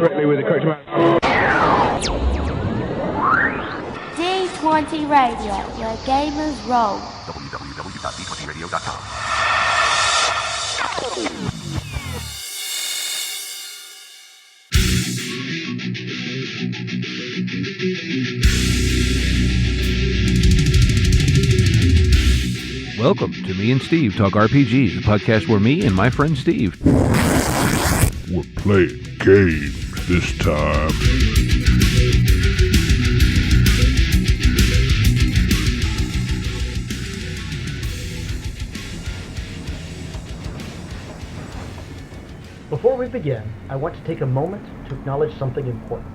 correctly with the correct amount. D20 Radio, where gamers roll. www.d20radio.com. Welcome to Me and Steve Talk RPG, the podcast where me and my friend Steve... We're playing games this time. Before we begin, I want to take a moment to acknowledge something important.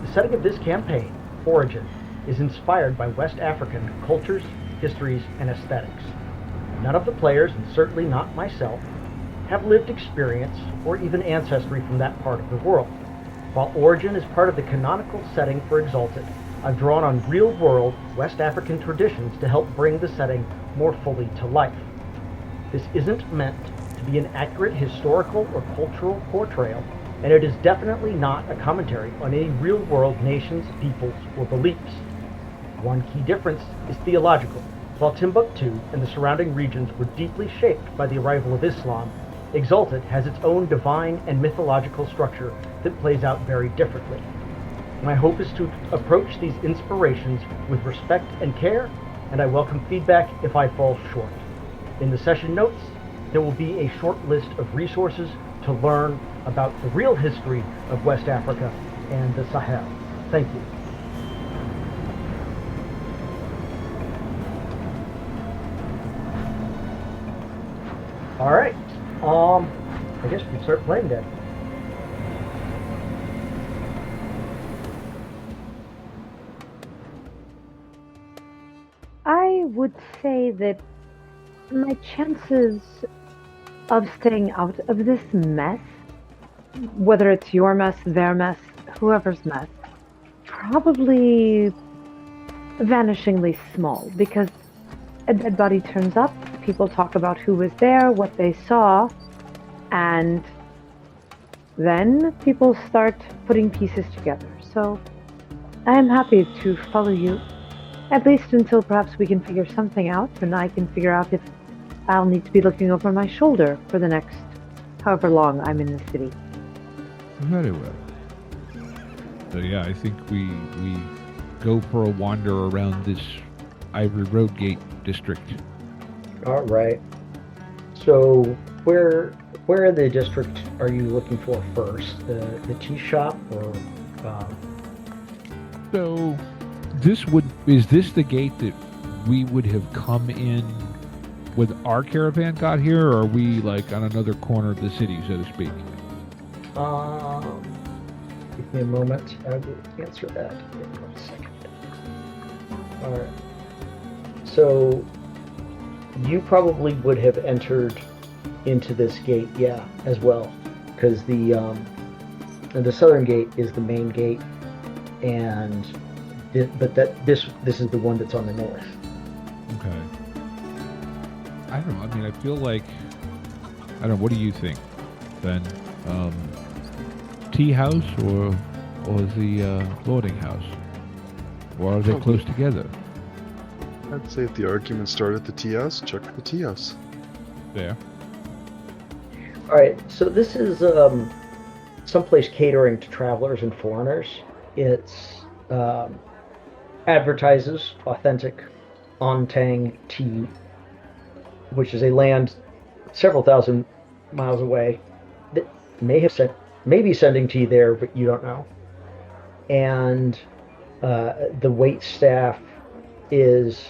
The setting of this campaign, Origin, is inspired by West African cultures, histories, and aesthetics. None of the players, and certainly not myself, have lived experience or even ancestry from that part of the world. While Origin is part of the canonical setting for Exalted, I've drawn on real-world West African traditions to help bring the setting more fully to life. This isn't meant to be an accurate historical or cultural portrayal, and it is definitely not a commentary on any real-world nations, peoples, or beliefs. One key difference is theological. While Timbuktu and the surrounding regions were deeply shaped by the arrival of Islam, Exalted has its own divine and mythological structure that plays out very differently. My hope is to approach these inspirations with respect and care, and I welcome feedback if I fall short. In the session notes, there will be a short list of resources to learn about the real history of West Africa and the Sahel. Thank you. All right. I guess we can start playing then. I would say that my chances of staying out of this mess, whether it's your mess, their mess, whoever's mess, probably vanishingly small, because a dead body turns up, people talk about who was there, what they saw, and then people start putting pieces together. So I am happy to follow you, at least until perhaps we can figure something out, and I can figure out if I'll need to be looking over my shoulder for the next however long I'm in the city. Very well. So yeah, I think we go for a wander around this Ivory Road Gate district. All right. So where in the district are you looking for first? The tea shop or? So is this the gate that we would have come in when our caravan got here, or are we like on another corner of the city, so to speak? Give me a moment. I will answer that in 1 second. All right. So you probably would have entered into this gate, yeah, as well, because the southern gate is the main gate, and this is the one that's on the north. Okay. I don't know. I mean, I feel like, I don't know. What do you think, Ben? Tea house or the boarding house, or are they close together? I'd say if the argument started at the tea house, check the tea house. There. All right. So this is someplace catering to travelers and foreigners. It's advertises authentic Ontang tea, which is a land several thousand miles away that may be sending tea there, but you don't know. And the wait staff has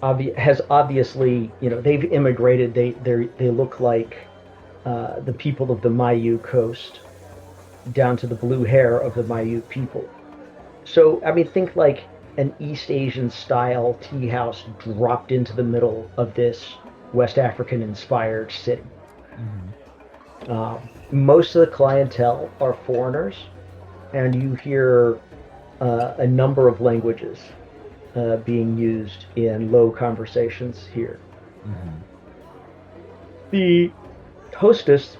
obviously, they've immigrated. They look like the people of the Mayu coast, down to the blue hair of the Mayu people. So, I mean, think like an East Asian style tea house dropped into the middle of this West African inspired city. Mm-hmm. Most of the clientele are foreigners, and you hear a number of languages being used in low conversations here. Mm-hmm. The hostess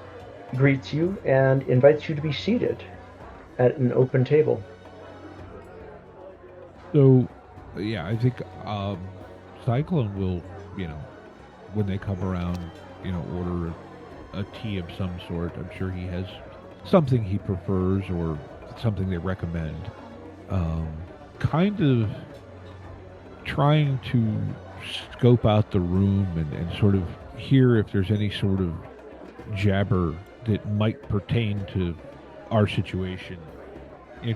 greets you and invites you to be seated. at an open table. So, yeah, I think Cyclone will, when they come around, order a tea of some sort. I'm sure he has something he prefers or something they recommend. Kind of trying to scope out the room and sort of hear if there's any sort of jabber that might pertain to our situation.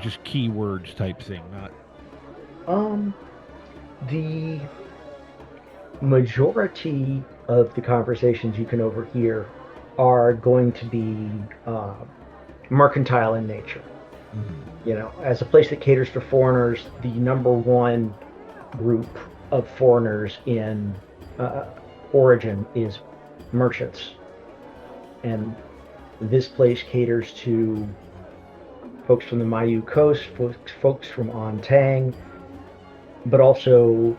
Just keywords type thing, not... The majority of the conversations you can overhear are going to be mercantile in nature. Mm-hmm. As a place that caters to foreigners, the number one group of foreigners in origin is merchants. And this place caters to folks from the Mayu Coast, folks from Ontang, but also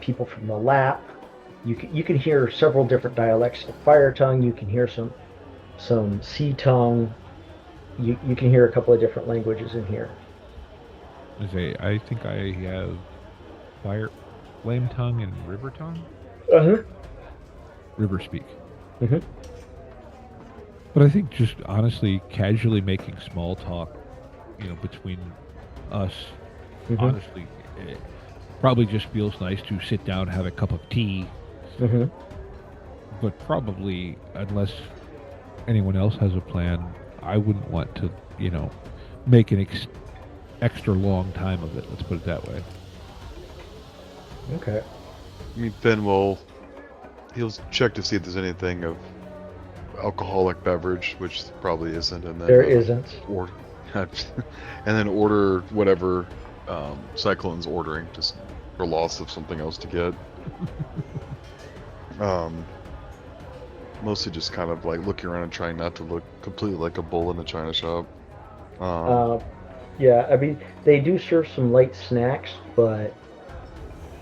people from the Lap. You can hear several different dialects of Fire Tongue. You can hear some Sea Tongue. You can hear a couple of different languages in here. I think I have Flame Tongue and River Tongue. River Speak. But I think just honestly, casually making small talk, between us, honestly, it probably just feels nice to sit down, have a cup of tea. But probably, unless anyone else has a plan, I wouldn't want to, make an extra long time of it. Let's put it that way. Okay. I mean, Ben he'll check to see if there's anything of alcoholic beverage, which probably isn't, and then there isn't. And then order whatever Cyclone's ordering, just for loss of something else to get. Mostly just kind of like looking around and trying not to look completely like a bull in a china shop. Yeah, I mean, they do serve some light snacks, but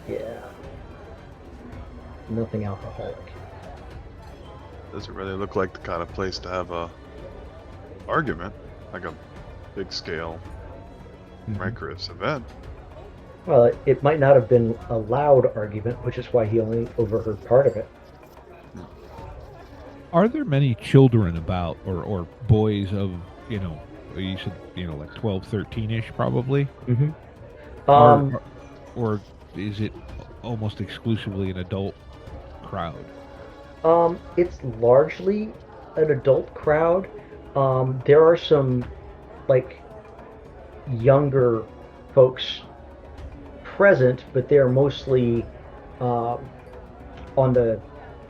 yeah, nothing alcoholic. Doesn't really look like the kind of place to have a argument, like a big scale rancorous event. Well, it might not have been a loud argument, which is why he only overheard part of it. Are there many children about, or boys of, you said, like 12, 13-ish probably? Or is it almost exclusively an adult crowd? It's largely an adult crowd. There are some, like, younger folks present, but they're mostly on the,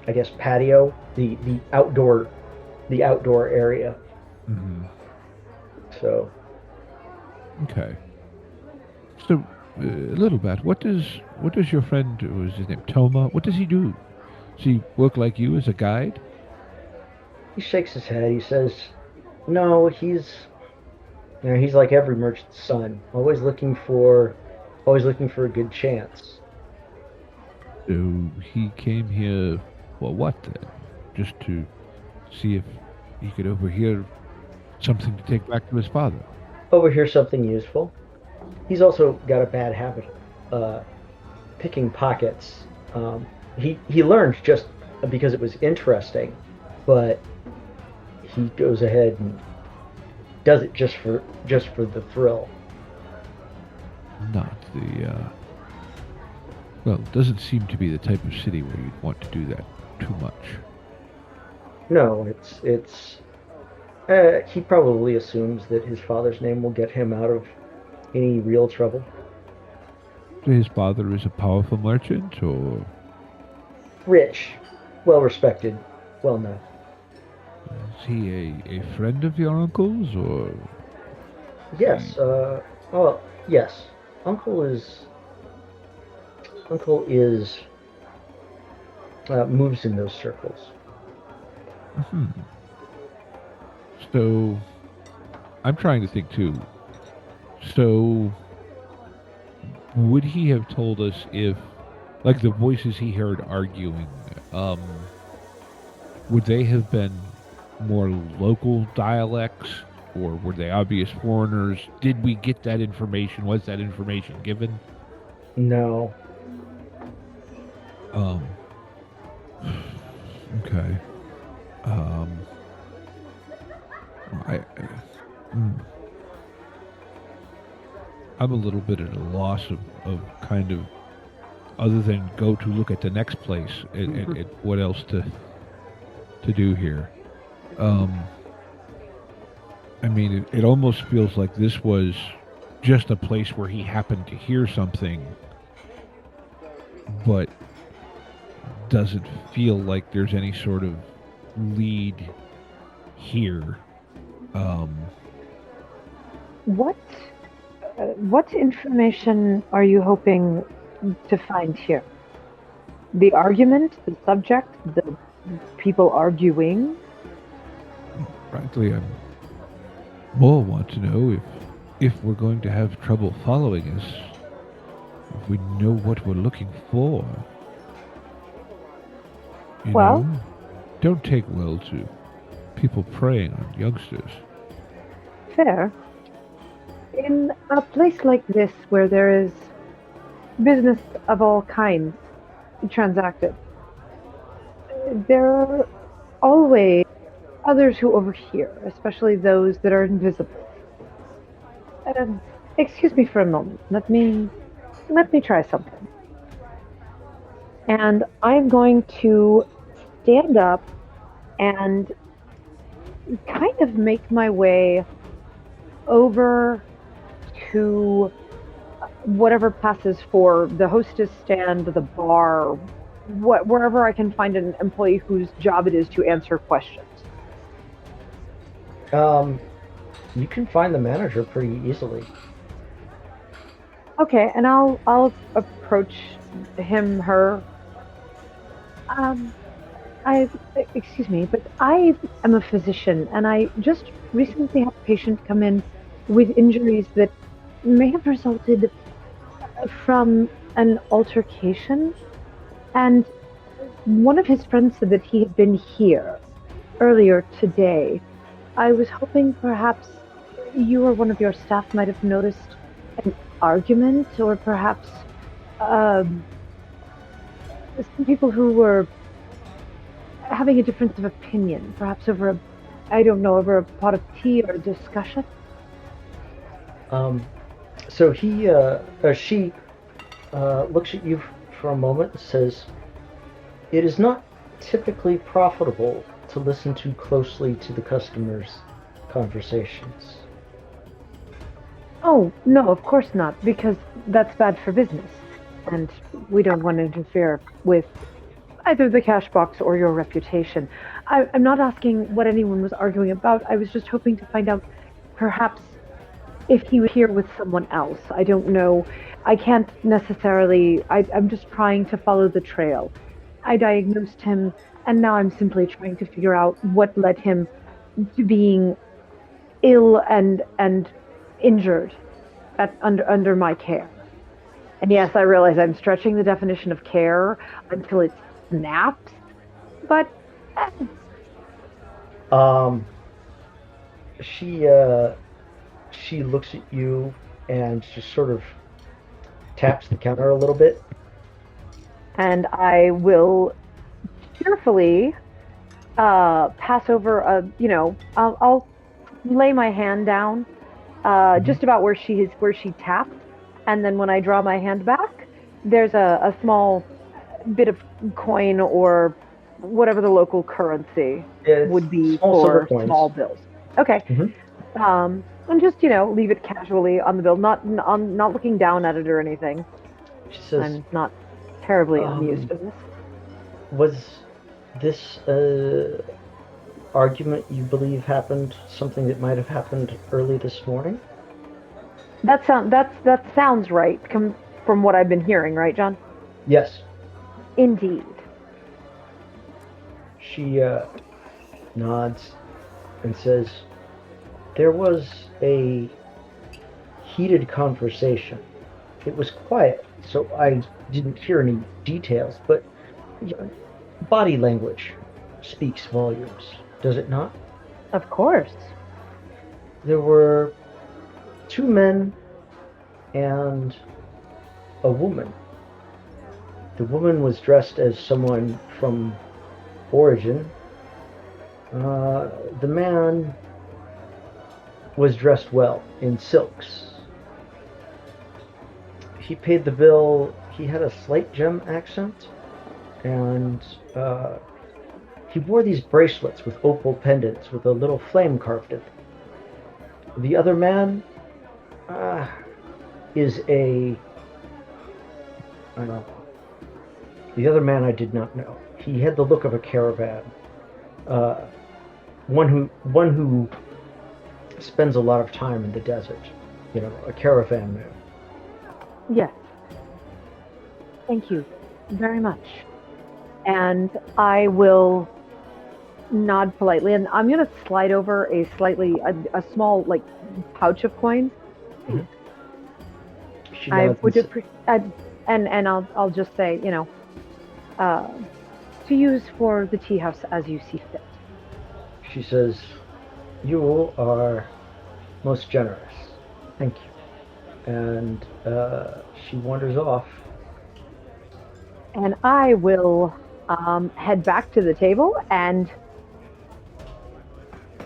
I guess, patio, the outdoor area. So. Okay. So, little bat, what does your friend, what was his name, Toma? What does he do? Does he work like you as a guide? He shakes his head. He says, "No, he's like every merchant's son, always looking for a good chance." So he came here for what then? Just to see if he could overhear something to take back to his father. Overhear something useful. He's also got a bad habit of picking pockets. He learned just because it was interesting, but he goes ahead and does it just for the thrill. Not the well, it doesn't seem to be the type of city where you'd want to do that too much. No, it's he probably assumes that his father's name will get him out of any real trouble. So his father is a powerful merchant, or rich, well respected, well known. Is he a friend of your uncle's, or? Yes. Yes. Uncle is moves in those circles. So, I'm trying to think too. So, would he have told us if, like, the voices he heard arguing, would they have been more local dialects, or were they obvious foreigners? Did we get that information? Was that information given? No. Okay. I'm a little bit at a loss of kind of, other than go to look at the next place, and what else to do here. I mean, it almost feels like this was just a place where he happened to hear something, but doesn't feel like there's any sort of lead here. What information are you hoping to find here? The argument, the subject, the people arguing? Frankly, I more want to know if we're going to have trouble following us, if we know what we're looking for. You know? Don't take well to people preying on youngsters. Fair. In a place like this where there is business of all kinds transacted, there are always others who overhear, especially those that are invisible. Excuse me for a moment. Let me try something. And I'm going to stand up and kind of make my way over to whatever passes for the hostess stand, the bar, wherever I can find an employee whose job it is to answer questions. You can find the manager pretty easily. Okay, and I'll approach him, her. Excuse me, but I am a physician, and I just recently had a patient come in with injuries that may have resulted from an altercation, and one of his friends said that he had been here earlier today. I was hoping perhaps you or one of your staff might have noticed an argument, or perhaps some people who were having a difference of opinion, perhaps over over a pot of tea or a discussion. So she looks at you for a moment and says, "It is not typically profitable to listen too closely to the customers' conversations." Oh, no, of course not, because that's bad for business, and we don't want to interfere with either the cash box or your reputation. I'm not asking what anyone was arguing about. I was just hoping to find out perhaps if he was here with someone else. I don't know. I can't necessarily... I'm just trying to follow the trail. I diagnosed him, and now I'm simply trying to figure out what led him to being ill and injured under my care. And yes, I realize I'm stretching the definition of care until it snaps, but... She looks at you and just sort of taps the counter a little bit. And I will cheerfully pass over I'll lay my hand down just about where she tapped, and then when I draw my hand back, there's a small bit of coin or whatever the local currency would be for small bills. Okay. Mm-hmm. And just leave it casually on the bill, not looking down at it or anything. She says, I'm not terribly amused at this. Was this argument you believe happened something that might have happened early this morning? That sounds right, from what I've been hearing, right, John? Yes. Indeed. She nods and says, "There was a heated conversation. It was quiet, so I didn't hear any details, but body language speaks volumes, does it not?" Of course. There were 2 men and a woman. The woman was dressed as someone from Origin. The man was dressed well in silks. He paid the bill. He had a slight gem accent, and he wore these bracelets with opal pendants with a little flame carved in them. The other man is a... I don't know. The other man I did not know. He had the look of a caravan. One who spends a lot of time in the desert. You know, a caravan man. Yes. Thank you very much. And I will nod politely, and I'm going to slide over a small, like, pouch of coins. She I nods would and appreciate, and I'll just say, you know, to use for the tea house as you see fit. She says, "You are most generous. Thank you." And she wanders off. And I will head back to the table, and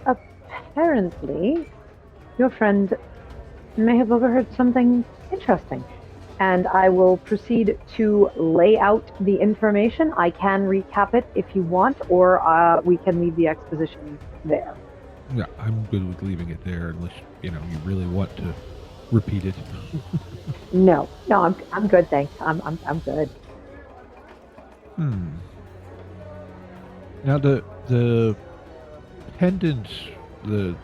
apparently your friend may have overheard something interesting. And I will proceed to lay out the information. I can recap it if you want, or we can leave the exposition there. Yeah, I'm good with leaving it there unless, you really want to repeat it. No, I'm good, thanks. I'm good. Now the pendants, the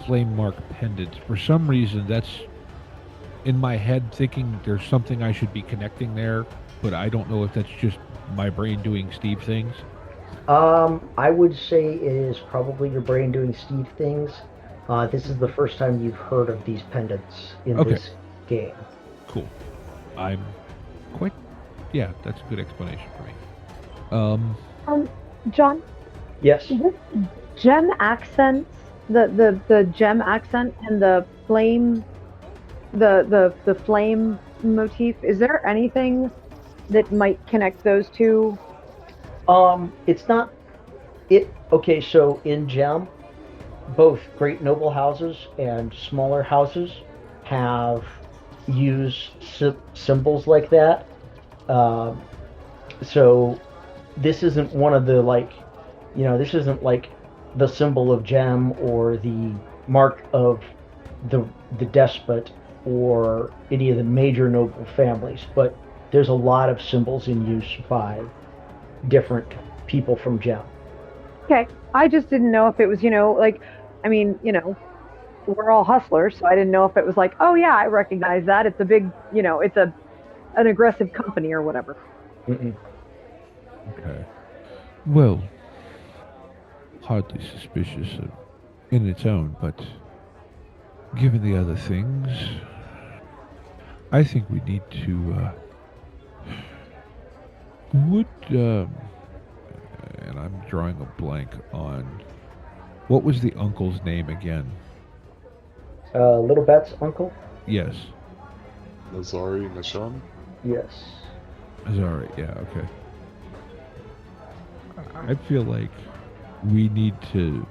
flame mark pendants, for some reason that's in my head thinking there's something I should be connecting there, but I don't know if that's just my brain doing Steve things. I would say it is probably your brain doing Steve things. This is the first time you've heard of these pendants in this game. Cool. I'm quite... Yeah, that's a good explanation for me. John? Yes? This gem accent, the gem accent and the flame... The flame motif, is there anything that might connect those two? It's not it. Okay, so in Gem, both great noble houses and smaller houses have used symbols like that. So this isn't one of the, like, this isn't like the symbol of Gem or the mark of the despot or any of the major noble families, but there's a lot of symbols in use by different people from Gem. Okay, I just didn't know if it was, we're all hustlers, so I didn't know if it was like, oh yeah, I recognize that. It's a big, it's an aggressive company or whatever. Mm-mm. Okay. Well, hardly suspicious in its own, but given the other things, I think we need to, and I'm drawing a blank on, what was the uncle's name again? Little Bet's uncle? Yes. Nazari Nishon? Yes. Sorry, yeah, okay. I feel like we need to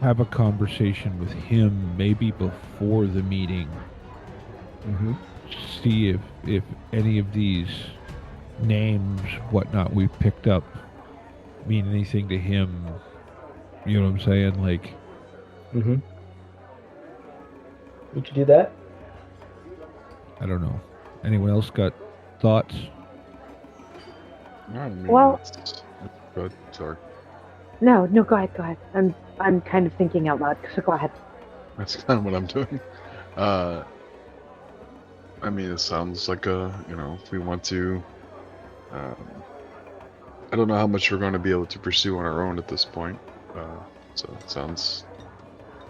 have a conversation with him maybe before the meeting. Mm-hmm. See if any of these names, whatnot, we've picked up mean anything to him. You know what I'm saying? Like... Mm-hmm. You could do that? I don't know. Anyone else got thoughts? I mean, Well- good. Sorry. No, go ahead. I'm kind of thinking out loud, so go ahead. That's kind of what I'm doing. I mean, it sounds like if we want to, I don't know how much we're going to be able to pursue on our own at this point. So it sounds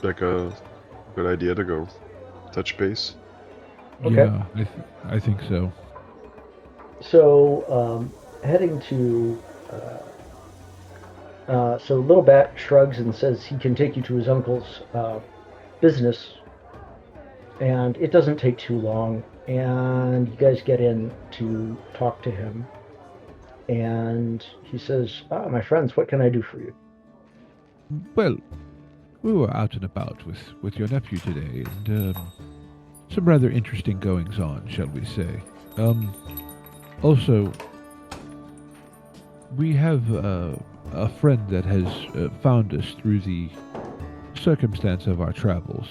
like a good idea to go touch base. Okay. Yeah, I think so. So, heading to... so Little Bat shrugs and says he can take you to his uncle's business, and it doesn't take too long, and you guys get in to talk to him, and he says, my friends, what can I do for you? Well, we were out and about with your nephew today, and some rather interesting goings-on, shall we say. Also, we have a friend that has found us through the circumstance of our travels.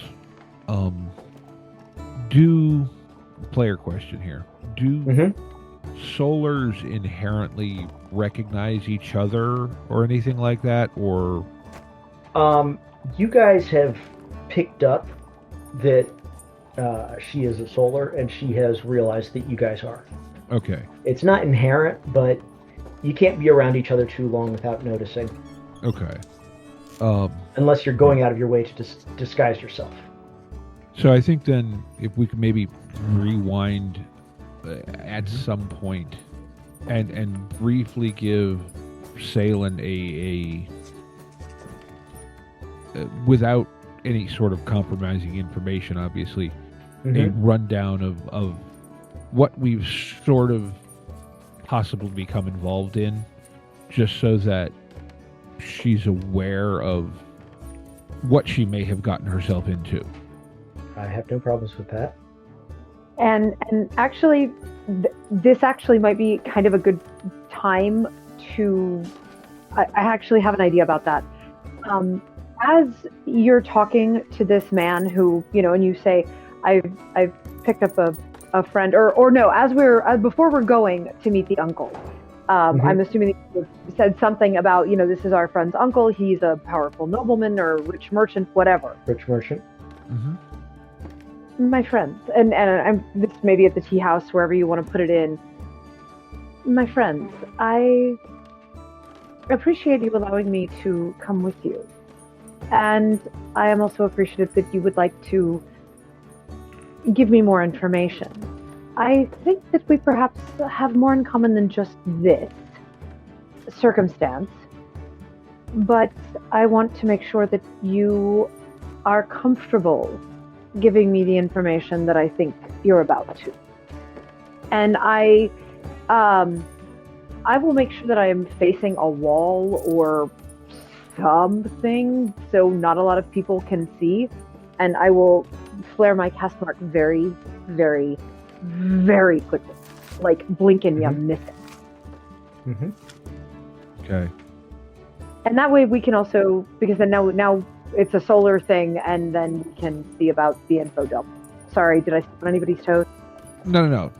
Player question here. Do solars inherently recognize each other or anything like that, or? You guys have picked up that she is a solar, and she has realized that you guys are. Okay. It's not inherent, but you can't be around each other too long without noticing. Okay. Unless you're going out of your way to disguise yourself. So I think then if we could maybe rewind at some point and briefly give Saelen a without any sort of compromising information, obviously, a rundown of what we've sort of possibly become involved in, just so that she's aware of what she may have gotten herself into. I have no problems with that. And actually, this actually might be kind of a good time to... I actually have an idea about that. As you're talking to this man who, and you say, I've picked up a friend, or no, before we're going to meet the uncle, I'm assuming that you said something about, this is our friend's uncle, he's a powerful nobleman or rich merchant, whatever. Rich merchant. My friends, and I'm this may be at the tea house, wherever you want to put it in. My friends, I appreciate you allowing me to come with you. And I am also appreciative that you would like to give me more information. I think that we perhaps have more in common than just this circumstance. But I want to make sure that you are comfortable giving me the information that I think you're about to. And I will make sure that I am facing a wall or something so not a lot of people can see, and I will flare my cast mark very, very, very quickly, like blink and you miss it. Okay. And that way we can also, because then now it's a solar thing, and then we can see about the info dump. Sorry, did I step on anybody's toes? No.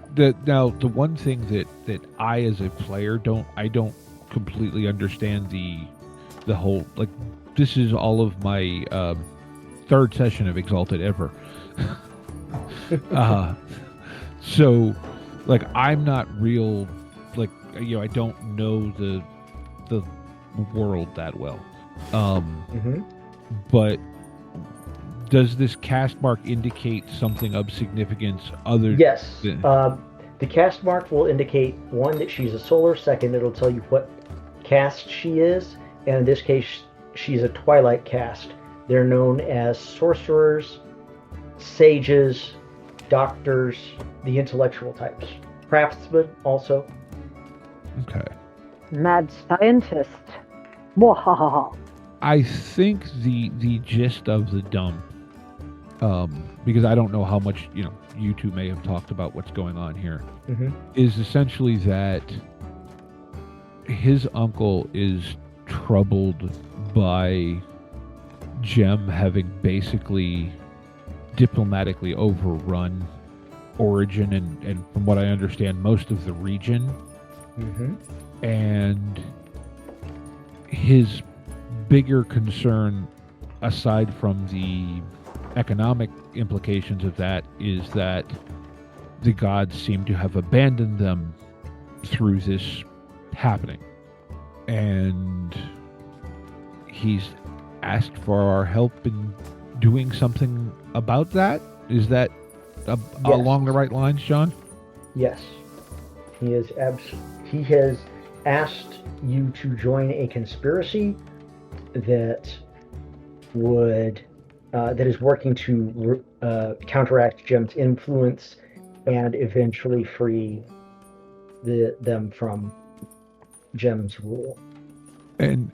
Now the one thing that I as a player I don't completely understand the whole, like, this is all of my third session of Exalted ever. So, like, I'm not real, like, I don't know the world that well. But does this cast mark indicate something of significance other Yes. than... The cast mark will indicate, one, that she's a solar. Second, it'll tell you what caste she is. And in this case, she's a twilight caste. They're known as sorcerers, sages, doctors, the intellectual types. Craftsmen also. Okay. Mad scientist. Mwahaha. I think the gist of the dump, because I don't know how much, you two may have talked about what's going on here, is essentially that his uncle is troubled by Gem having basically diplomatically overrun Origin and from what I understand, most of the region. And his bigger concern, aside from the economic implications of that, is that the gods seem to have abandoned them through this happening. And he's asked for our help in doing something about that. Is that along the right lines, John? Yes. He has asked you to join a conspiracy that would that is working to counteract Gem's influence and eventually free them from Gem's rule. And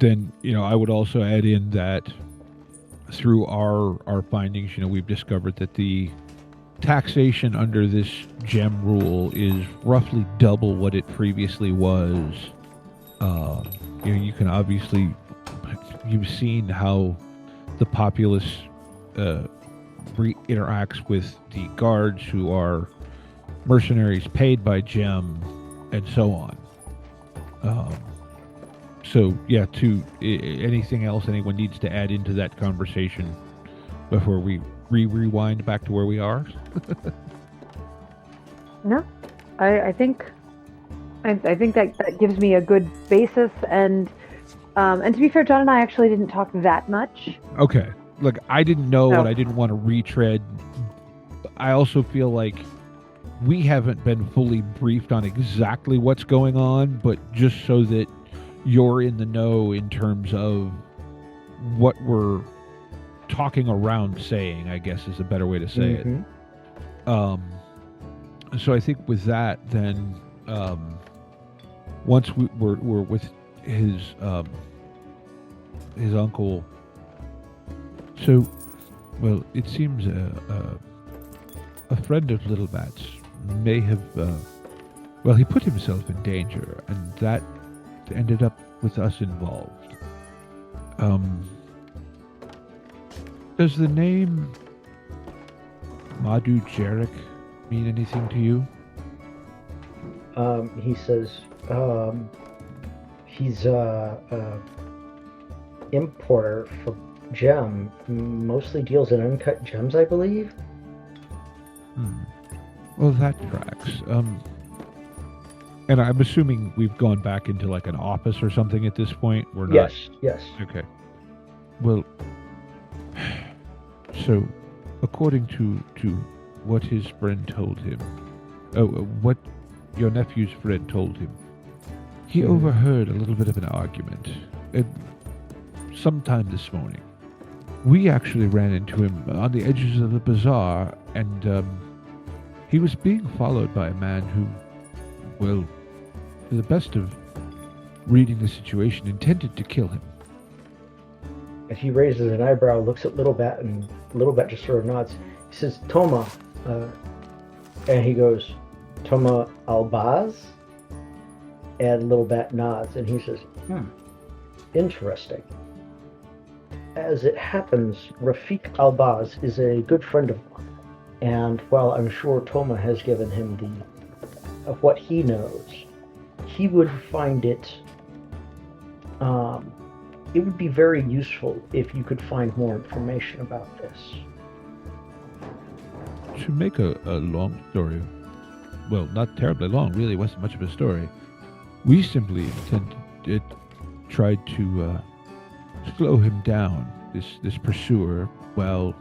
then, I would also add in that through our findings, we've discovered that the taxation under this gem rule is roughly double what it previously was. You can obviously, you've seen how the populace interacts with the guards who are mercenaries paid by gem and so on. So yeah, anything else anyone needs to add into that conversation before we rewind back to where we are? No, I think that gives me a good basis, and to be fair, John and I actually didn't talk that much. Okay, look, I didn't know No. and I didn't want to retread. I also feel like we haven't been fully briefed on exactly what's going on, but just so that you're in the know in terms of what we're talking around saying, I guess is a better way to say it. So I think with that, then once we're with his uncle. So, well, it seems a friend of Little Bat's may have, he put himself in danger, and that ended up with us involved. Does the name Madhu Jarek mean anything to you? He says he's a importer for gem, mostly deals in uncut gems, I believe. Well, that tracks. And I'm assuming we've gone back into like an office or something at this point. We're not. Yes. Okay. Well, so according to what his friend told him, what your nephew's friend told him, he overheard a little bit of an argument sometime this morning. We actually ran into him on the edges of the bazaar, and he was being followed by a man who, well, to the best of reading the situation, intended to kill him. And he raises an eyebrow, looks at Little Bat, and Little Bat just sort of nods. He says, Toma. And he goes, Toma Albaz? And Little Bat nods, and he says, interesting. As it happens, Rafiq Albaz is a good friend of mine. And while I'm sure Toma has given him of what he knows, he would find it would be very useful if you could find more information about this. To make a long story, well, not terribly long, really wasn't much of a story. We simply tried to slow him down, this pursuer, while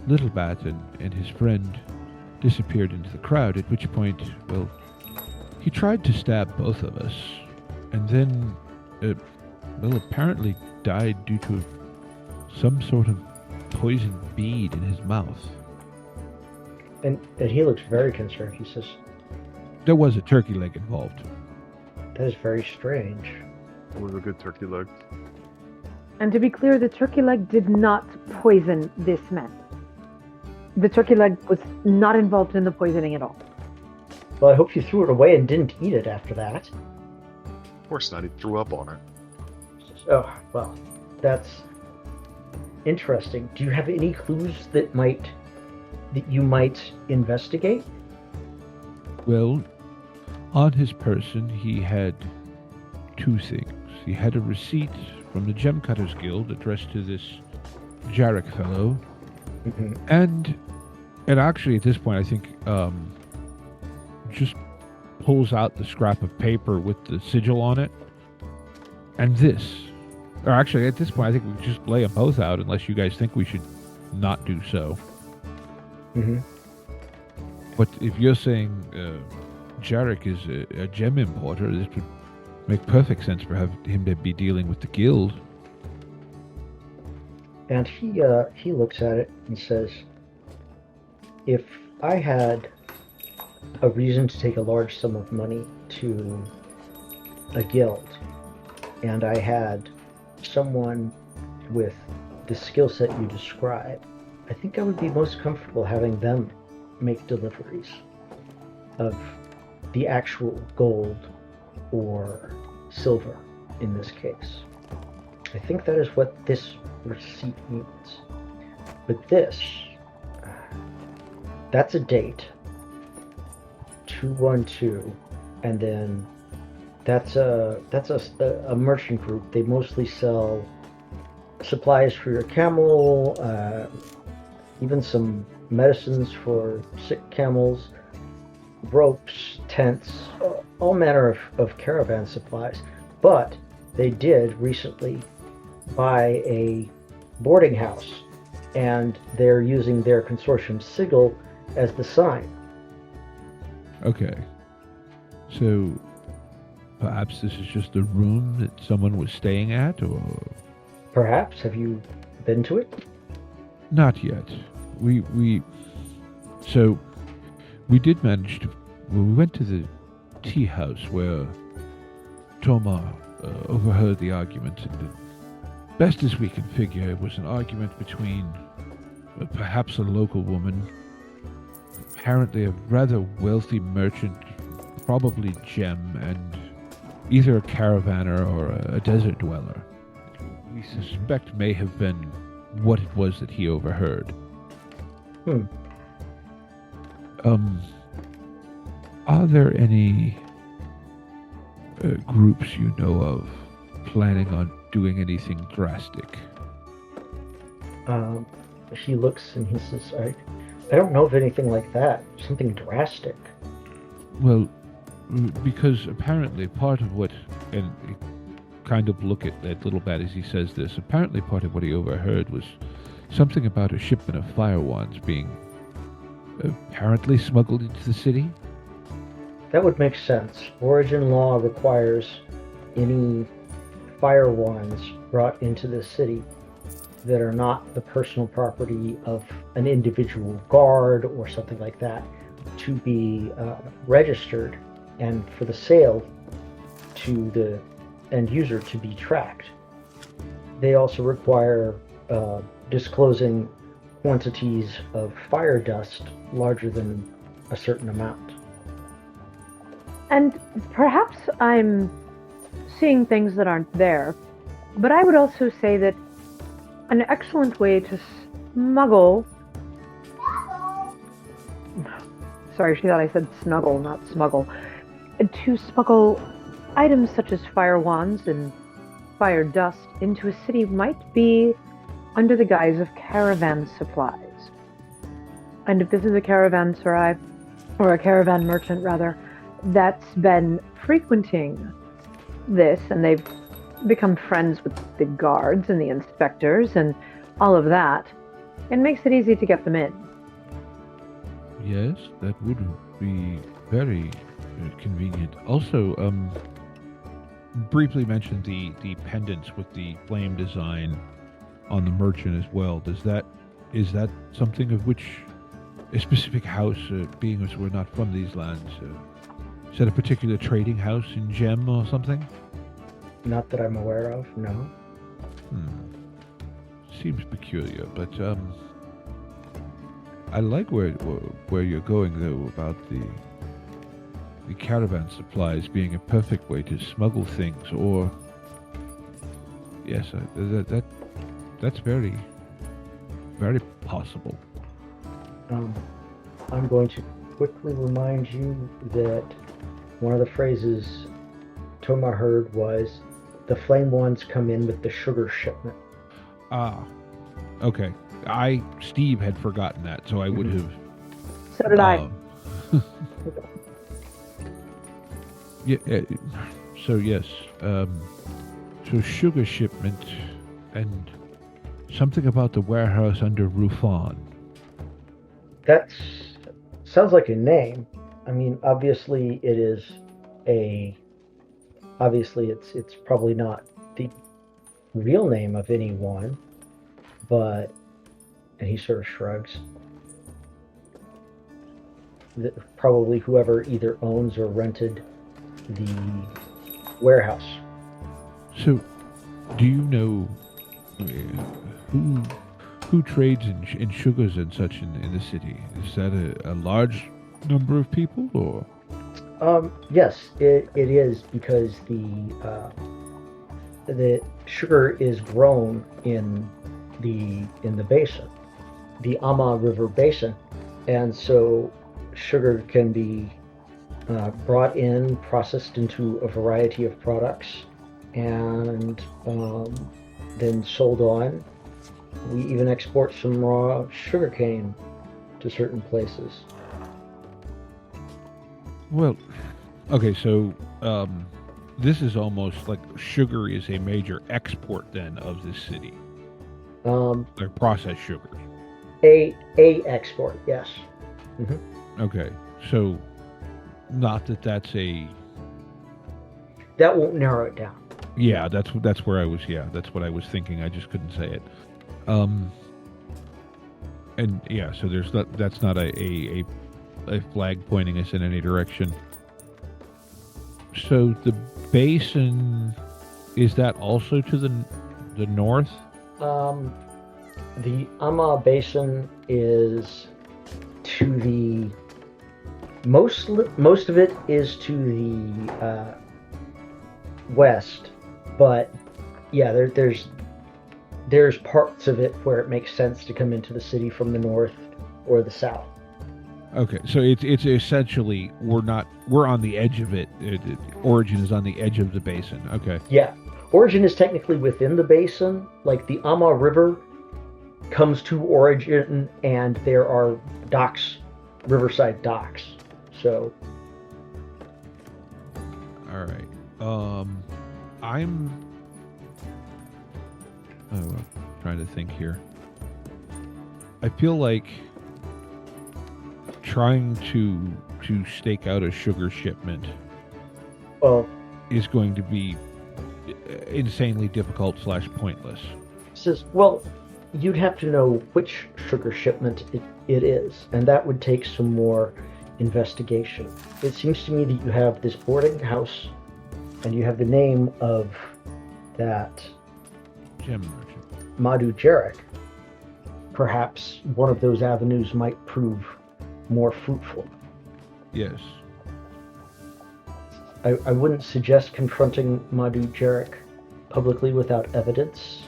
Little Bat and his friend disappeared into the crowd, at which point, well, he tried to stab both of us, and then, apparently died due to some sort of poisoned bead in his mouth. And he looks very concerned. He says, there was a turkey leg involved. that is very strange. It was a good turkey leg. And to be clear, the turkey leg did not poison this man. The turkey leg was not involved in the poisoning at all. Well, I hope you threw it away and didn't eat it after that. Of course not, he threw up on it. Oh, well, that's interesting. Do you have any clues that you might investigate? Well, on his person, he had two things. He had a receipt from the Gem Cutters Guild addressed to this Jarek fellow, and actually at this point, I think just pulls out the scrap of paper with the sigil on it, and this. Or actually, at this point, I think we just lay them both out, unless you guys think we should not do so. But if you're saying Jarek is a gem importer, this would make perfect sense for him to be dealing with the guild. And he looks at it and says, if I had a reason to take a large sum of money to a guild, and I had someone with the skill set you describe, I think I would be most comfortable having them make deliveries of the actual gold or silver in this case. I think that is what this receipt means. But this, that's a date, 212, and then that's a merchant group. They mostly sell supplies for your camel, even some medicines for sick camels, ropes, tents, all manner of caravan supplies. But they did recently buy a boarding house, and they're using their consortium sigil as the sign. Okay. So perhaps this is just a room that someone was staying at, or Perhaps. Have you been to it? not yet. We did manage to. Well, we went to the tea house where Toma overheard the argument, and best as we can figure, it was an argument between perhaps a local woman, apparently a rather wealthy merchant, probably gem, and either a caravaner or a desert dweller. We suspect may have been what it was that he overheard. Are there any groups you know of planning on doing anything drastic? He looks and he says, I don't know of anything like that. Something drastic. Well, because apparently part of what, and kind of look at that little bat as he says this, apparently part of what he overheard was something about a shipment of fire wands being apparently smuggled into the city. That would make sense. Origin law requires any fire wands brought into the city that are not the personal property of an individual guard or something like that to be registered, and for the sale to the end user to be tracked. They also require disclosing quantities of fire dust larger than a certain amount. And perhaps I'm seeing things that aren't there, but I would also say that an excellent way to smuggle... Sorry, she thought I said snuggle, not smuggle. To smuggle items such as fire wands and fire dust into a city might be under the guise of caravan supplies. And if this is a caravanserai, or a caravan merchant rather, that's been frequenting this, and they've become friends with the guards and the inspectors and all of that, it makes it easy to get them in. Yes, that would be very convenient. Also, briefly mentioned the pendants with the flame design on the merchant as well. Is that something of which a specific house, being as we're not from these lands, is that a particular trading house in Gem or something? Not that I'm aware of, no. Seems peculiar, but I like where you're going though about the caravan supplies being a perfect way to smuggle things. Or yes, that's very, very possible. I'm going to quickly remind you that one of the phrases Toma heard was, the flame ones come in with the sugar shipment. Ah, okay. Steve had forgotten that, so I would have. So did I. Yeah. So yes. So sugar shipment and something about the warehouse under Rufan. That sounds like a name. I mean, obviously it's probably not the real name of anyone, but, and he sort of shrugs, probably whoever either owns or rented the warehouse. So, do you know who trades in sugars and such in the city? Is that a large number of people, or? Yes, it is, because the sugar is grown in the basin, the Ama River basin, and so sugar can be brought in, processed into a variety of products, and then sold on. We even export some raw sugarcane to certain places. Well, okay, so this is almost like sugar is a major export then of this city. Like processed sugars. A export, yes. Mm-hmm. Okay, so not that's a. That won't narrow it down. Yeah, that's where I was. Yeah, that's what I was thinking. I just couldn't say it. And yeah, so that's not a flag pointing us in any direction. So the basin, is that also to the north? The Ama Basin is to the most of it is to the west, but yeah, there's parts of it where it makes sense to come into the city from the north or the south. Okay, so it's essentially we're on the edge of it. Origin is on the edge of the basin. Okay. Yeah, Origin is technically within the basin. Like the Ama River comes to Origin, and there are docks, riverside docks. So. All right. I'm trying to think here. I feel like trying to stake out a sugar shipment is going to be insanely difficult / pointless. Says, well, you'd have to know which sugar shipment it is, and that would take some more investigation. It seems to me that you have this boarding house, and you have the name of that Gem merchant, Madhu Jarek. Perhaps one of those avenues might prove more fruitful. Yes. I wouldn't suggest confronting Madhu Jarek publicly without evidence.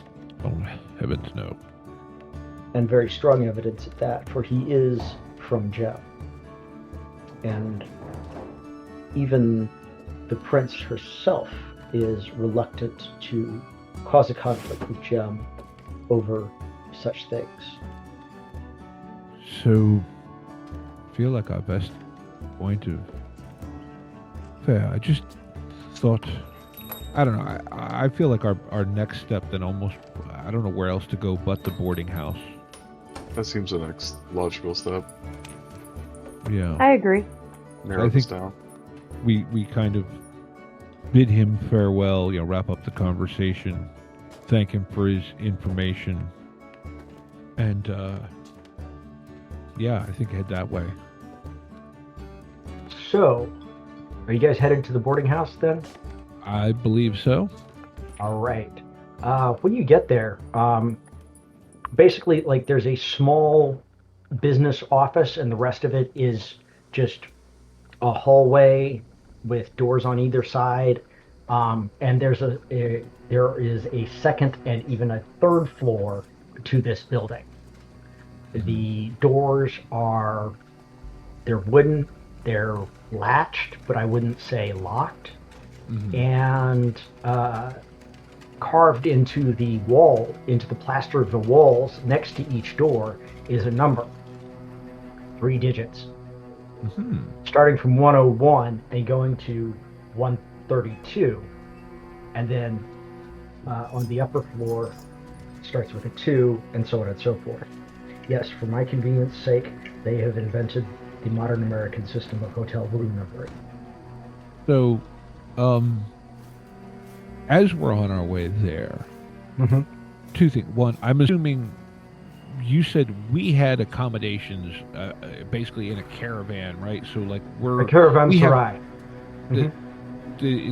Oh, heavens no. And very strong evidence at that, for he is from Gem. And even the prince herself is reluctant to cause a conflict with Gem over such things. So, I feel like our best point of fair. I just thought, I don't know, I feel like our next step then almost, I don't know where else to go but the boarding house. That seems the next logical step. Yeah. I agree. Narrow I this think down. we kind of bid him farewell, wrap up the conversation, thank him for his information, and yeah, I think head that way. So, are you guys headed to the boarding house then? I believe so. All right. When you get there, basically, like, there's a small business office, and the rest of it is just a hallway with doors on either side. And there is a second and even a third floor to this building. The doors they're wooden, they're latched, but I wouldn't say locked. Mm-hmm. And carved into the wall, into the plaster of the walls next to each door is a number. 3 digits. Mm-hmm. Starting from 101 and going to 132. And then on the upper floor starts with a 2, and so on and so forth. Yes, for my convenience sake, they have invented the modern American system of hotel room numbering. So, as we're on our way there, Mm-hmm. 2 things. One, I'm assuming you said we had accommodations basically in a caravan, right? So like A caravanserai.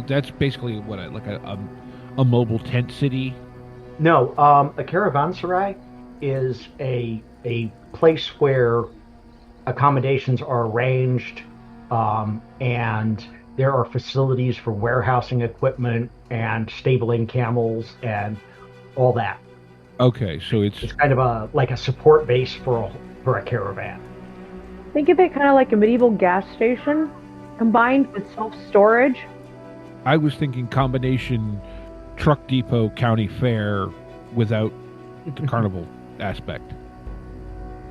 That's basically what a mobile tent city. No, a caravanserai is a place where accommodations are arranged, and there are facilities for warehousing equipment and stabling camels and all that. Okay, so it's kind of like a support base for a caravan. Think of it kind of like a medieval gas station combined with self-storage. I was thinking combination truck depot county fair without the carnival aspect.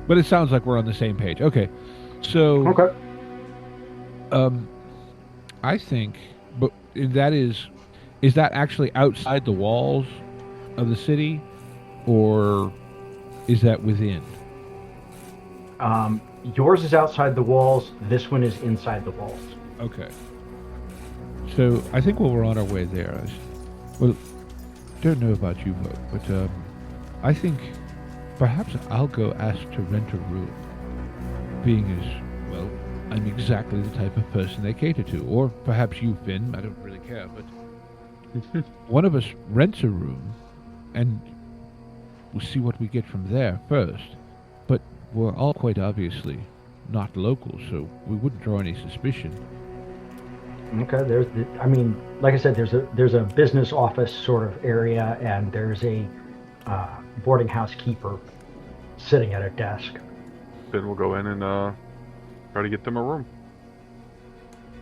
But it sounds like we're on the same page. Okay. So I think but is that actually outside the walls of the city, or is that within? Yours is outside the walls. This one is inside the walls. Okay. So I think while we're on our way there, don't know about you, but I think perhaps I'll go ask to rent a room, being as, well, I'm exactly the type of person they cater to. Or perhaps you've been, I don't really care, but one of us rents a room, and we'll see what we get from there first. But we're all quite obviously not local, so we wouldn't draw any suspicion. Okay, like I said, there's a business office sort of area, and there's a boarding house keeper sitting at a desk. Then we'll go in and try to get them a room.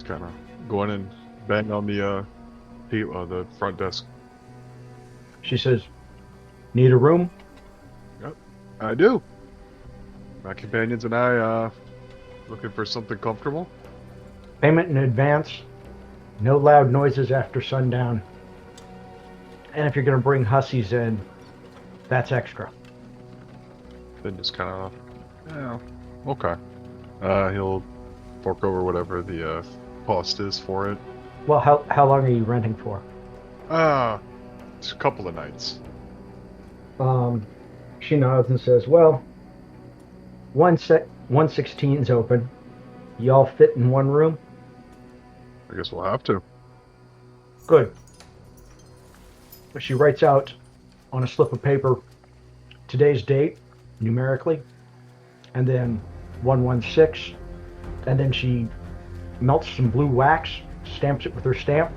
Kind of go in and bang on the front desk. She says, "Need a room?" Yep, I do. My companions and I looking for something comfortable. Payment in advance. No loud noises after sundown. And if you're going to bring hussies in, that's extra. Then just kind of, yeah, okay. He'll fork over whatever the cost is for it. Well, how long are you renting for? Just a couple of nights. She nods and says, "Well, 116's open. Y'all fit in one room?" I guess we'll have to. Good. She writes out on a slip of paper today's date, numerically, and then 116, and then she melts some blue wax, stamps it with her stamp,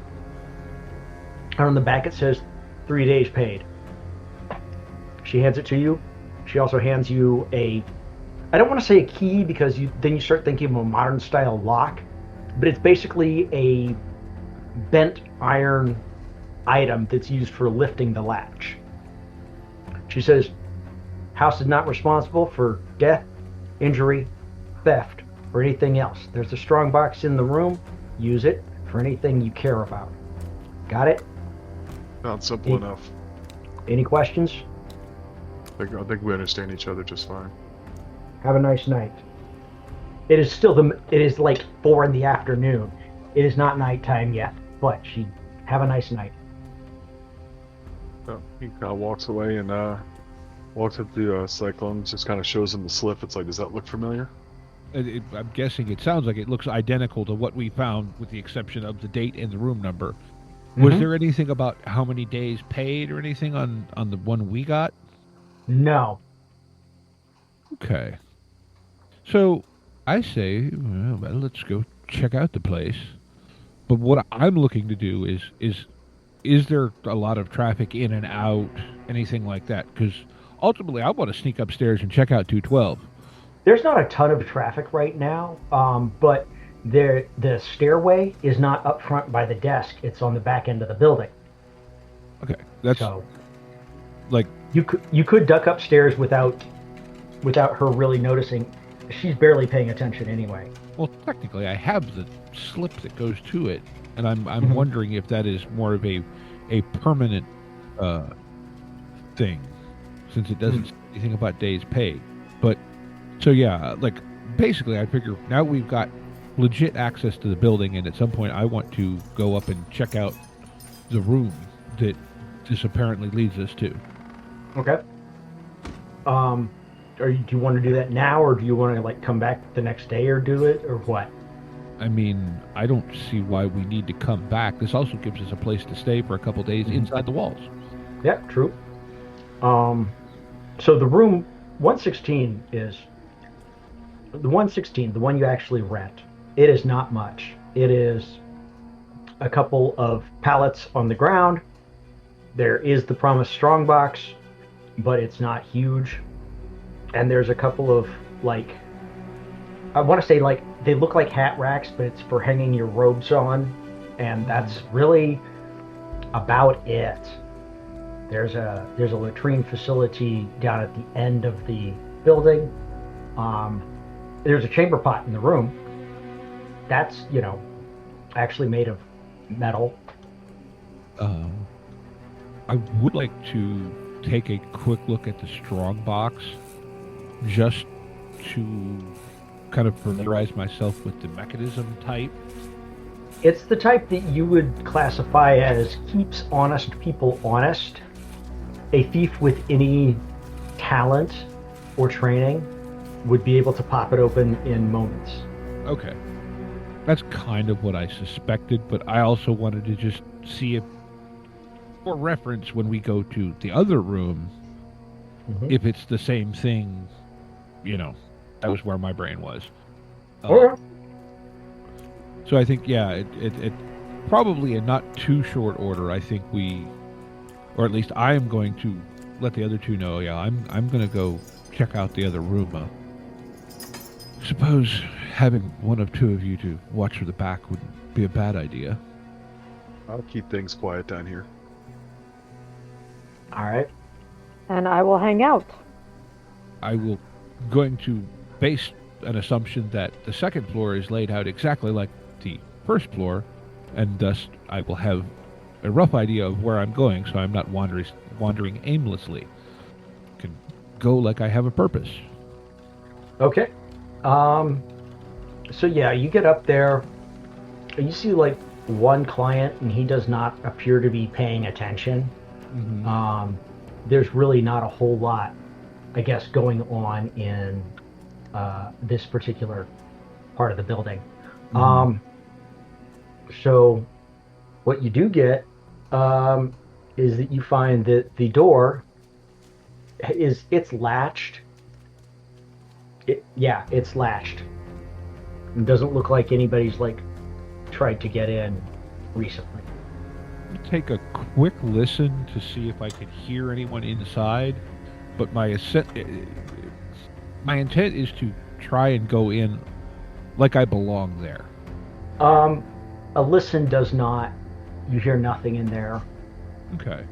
and on the back it says 3 days paid. She hands it to you. She also hands you I don't want to say a key, because then you start thinking of a modern style lock, but it's basically a bent iron item that's used for lifting the latch. She says, "House is not responsible for death, injury, theft, or anything else. There's a strong box in the room. Use it for anything you care about." Got it? Not simple enough. Any questions? I think we understand each other just fine. Have a nice night. It is like 4 in the afternoon. It is not nighttime yet, but have a nice night. So he kind of walks away and walks up to Cyclone, just kind of shows him the slip. It's like, does that look familiar? I'm guessing it sounds like it looks identical to what we found, with the exception of the date and the room number. Was there anything about how many days paid or anything on the one we got? No. Okay. So I say, well, let's go check out the place. But what I'm looking to do is there a lot of traffic in and out, anything like that? Because ultimately, I want to sneak upstairs and check out 212. There's not a ton of traffic right now, but the stairway is not up front by the desk. It's on the back end of the building. Okay, that's so, like you could duck upstairs without her really noticing. She's barely paying attention anyway. Well, technically, I have the slip that goes to it, and I'm wondering if that is more of a permanent thing, since it doesn't say anything about days paid. But so yeah, like basically, I figure now we've got legit access to the building, and at some point, I want to go up and check out the room that this apparently leads us to. Okay. do you want to do that now, or do you want to like come back the next day or do it, or what? I mean, I don't see why we need to come back. This also gives us a place to stay for a couple days inside the walls. Yeah, true. So the room 116 is the 116, the one you actually rent. It is not much. It is a couple of pallets on the ground. There is the promised strongbox, but it's not huge. And there's a couple of like, I want to say like they look like hat racks, but it's for hanging your robes on, and that's really about it. There's a latrine facility down at the end of the building. There's a chamber pot in the room. That's, actually made of metal. I would like to take a quick look at the strong box, just to kind of familiarize myself with the mechanism type. It's the type that you would classify as keeps honest people honest. A thief with any talent or training would be able to pop it open in moments. Okay. That's kind of what I suspected, but I also wanted to just see if, for reference, when we go to the other room, if it's the same thing, that was where my brain was. So I think, it probably in not too short order, I think we, or at least I am going to let the other two know, I'm going to go check out the other room. Suppose having one of two of you to watch for the back wouldn't be a bad idea. I'll keep things quiet down here. All right. And I will hang out. I will going to base an assumption that the second floor is laid out exactly like the first floor, and thus I will have a rough idea of where I'm going, so I'm not wandering aimlessly. Can go like I have a purpose. Okay. So yeah, you get up there, you see like one client, and he does not appear to be paying attention. There's really not a whole lot, I guess, going on in this particular part of the building. So what you do get is that you find that the door it's latched. It's latched. It doesn't look like anybody's like tried to get in recently. Take a quick listen to see if I can hear anyone inside, but my intent is to try and go in like I belong there. A listen does not. You hear nothing in there. Okay.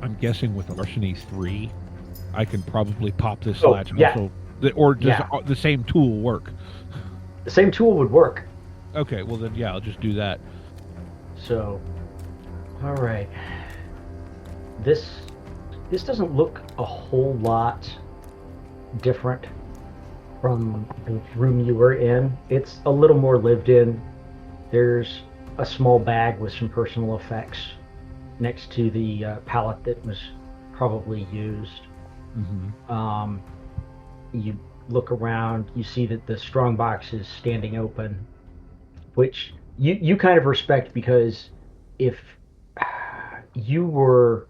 I'm guessing with Larceny 3, I can probably pop this latch also. Or does the same tool work? The same tool would work. Okay, well then, I'll just do that. So, all right. This doesn't look a whole lot different from the room you were in. It's a little more lived in. There's a small bag with some personal effects next to the pallet that was probably used. You look around, you see that the strong box is standing open, which you kind of respect, because if you were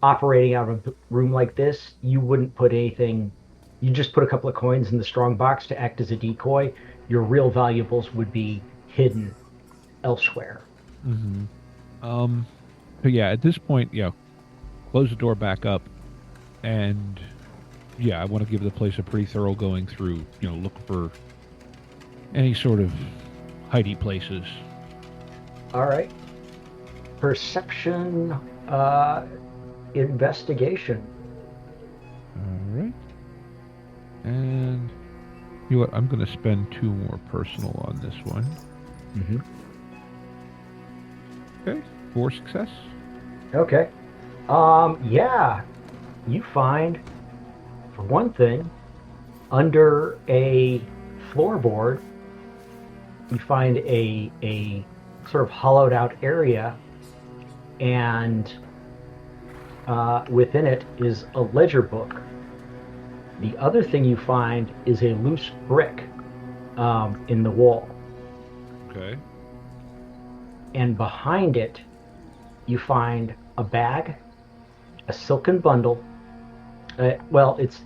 operating out of a room like this, you wouldn't put anything, you just put a couple of coins in the strong box to act as a decoy. Your real valuables would be hidden elsewhere. So at this point, close the door back up, and I want to give the place a pretty thorough going through, look for any sort of hidey places. All right. Perception, investigation. All right. And you know what? I'm going to spend 2 more personal on this one. Okay. 4 success. Okay. You find, for one thing, under a floorboard, you find a sort of hollowed out area, and within it is a ledger book The other thing you find is a loose brick in the wall. Okay. And behind it, you find a bag, a silken bundle. It's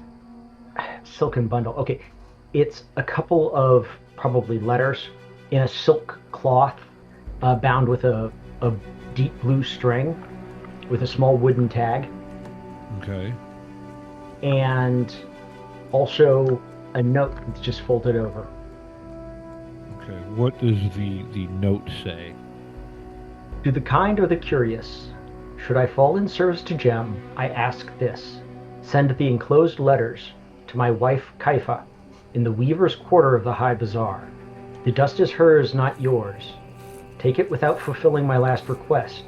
silken bundle. Okay, it's a couple of probably letters in a silk cloth bound with a deep blue string with a small wooden tag. Okay. And also a note that's just folded over. Okay. What does the note say? To the kind or the curious, should I fall in service to Gem, I ask this. Send the enclosed letters to my wife Kaifa in the weaver's quarter of the High Bazaar. The dust is hers, not yours. Take it without fulfilling my last request,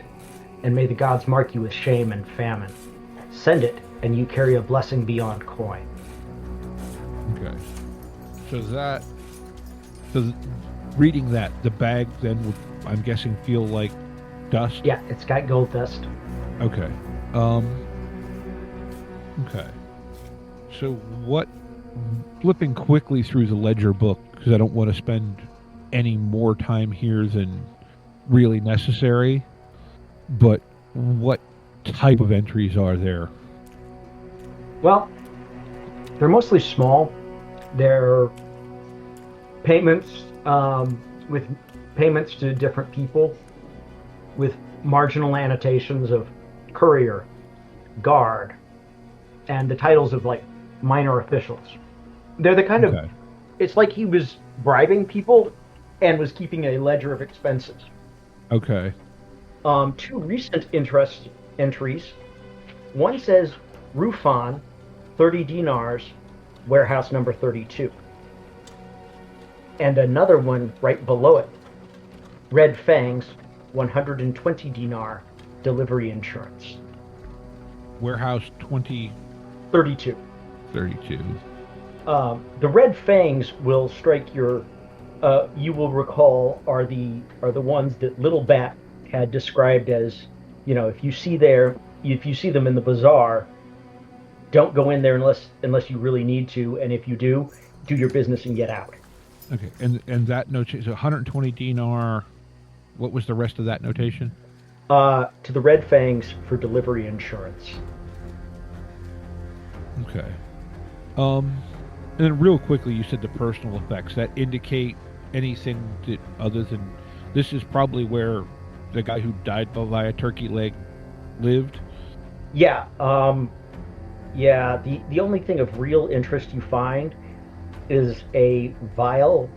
and may the gods mark you with shame and famine. Send it, and you carry a blessing beyond coin. Okay. So reading that, the bag then would, I'm guessing, feel like dust? Yeah, it's got gold dust. Okay. Okay. So flipping quickly through the ledger book, because I don't want to spend any more time here than really necessary, but what type of entries are there? Well, they're mostly small. They're payments with payments to different people with marginal annotations of courier, guard, and the titles of like minor officials. They're the kind of, it's like he was bribing people and was keeping a ledger of expenses. Okay. Two recent entries. One says Rufan, 30 dinars, warehouse number 32. And another one right below it, Red Fangs, 120 dinar, delivery insurance. Warehouse 32. 32. The Red Fangs will strike your, you will recall, are the ones that Little Bat had described as, if you see them in the bazaar, don't go in there unless you really need to, and if you do your business and get out. Okay, and that notation, so 120 dinar, what was the rest of that notation? To the Red Fangs for delivery insurance. Okay. And then real quickly, you said the personal effects. That indicate anything that other than, this is probably where the guy who died by a turkey leg lived? Yeah, the only thing of real interest you find is a vial,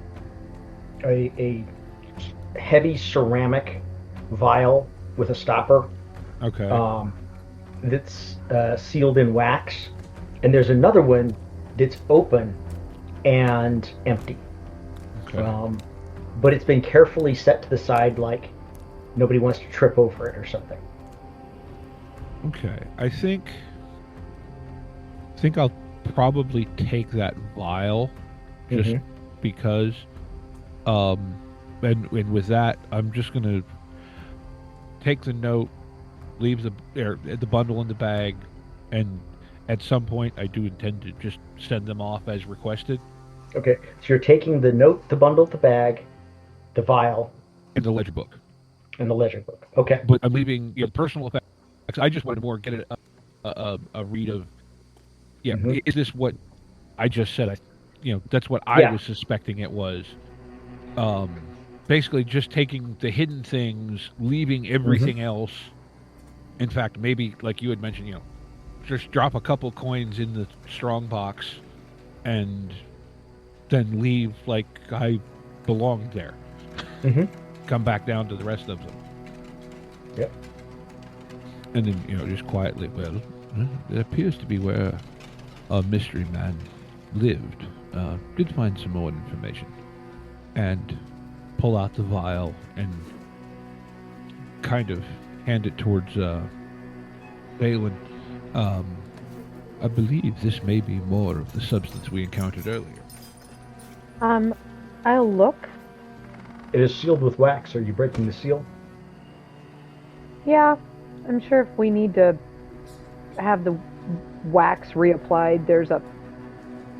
a heavy ceramic vial with a stopper. Okay. That's sealed in wax, and there's another one that's open and empty. Okay. But it's been carefully set to the side, like nobody wants to trip over it or something. Okay. I think I'll probably take that vial, just because. And with that, I'm just gonna take the note, leave the bundle in the bag, and at some point I do intend to just send them off as requested. Okay, so you're taking the note, the bundle, the bag, the vial, and the ledger book. Okay. But I'm leaving personal effects. I just wanted to more get a read of. Yeah, is this what I just said? That's what I was suspecting it was. Basically, just taking the hidden things, leaving everything else. In fact, maybe like you had mentioned, just drop a couple coins in the strong box, and then leave like I belonged there. Come back down to the rest of them. Yep. And then just quietly, well, it appears to be where a mystery man lived. Did find some more information, and pull out the vial and kind of hand it towards Saelen. I believe this may be more of the substance we encountered earlier. I'll look. It is sealed with wax. Are you breaking the seal? Yeah, I'm sure if we need to have the wax reapplied, there's a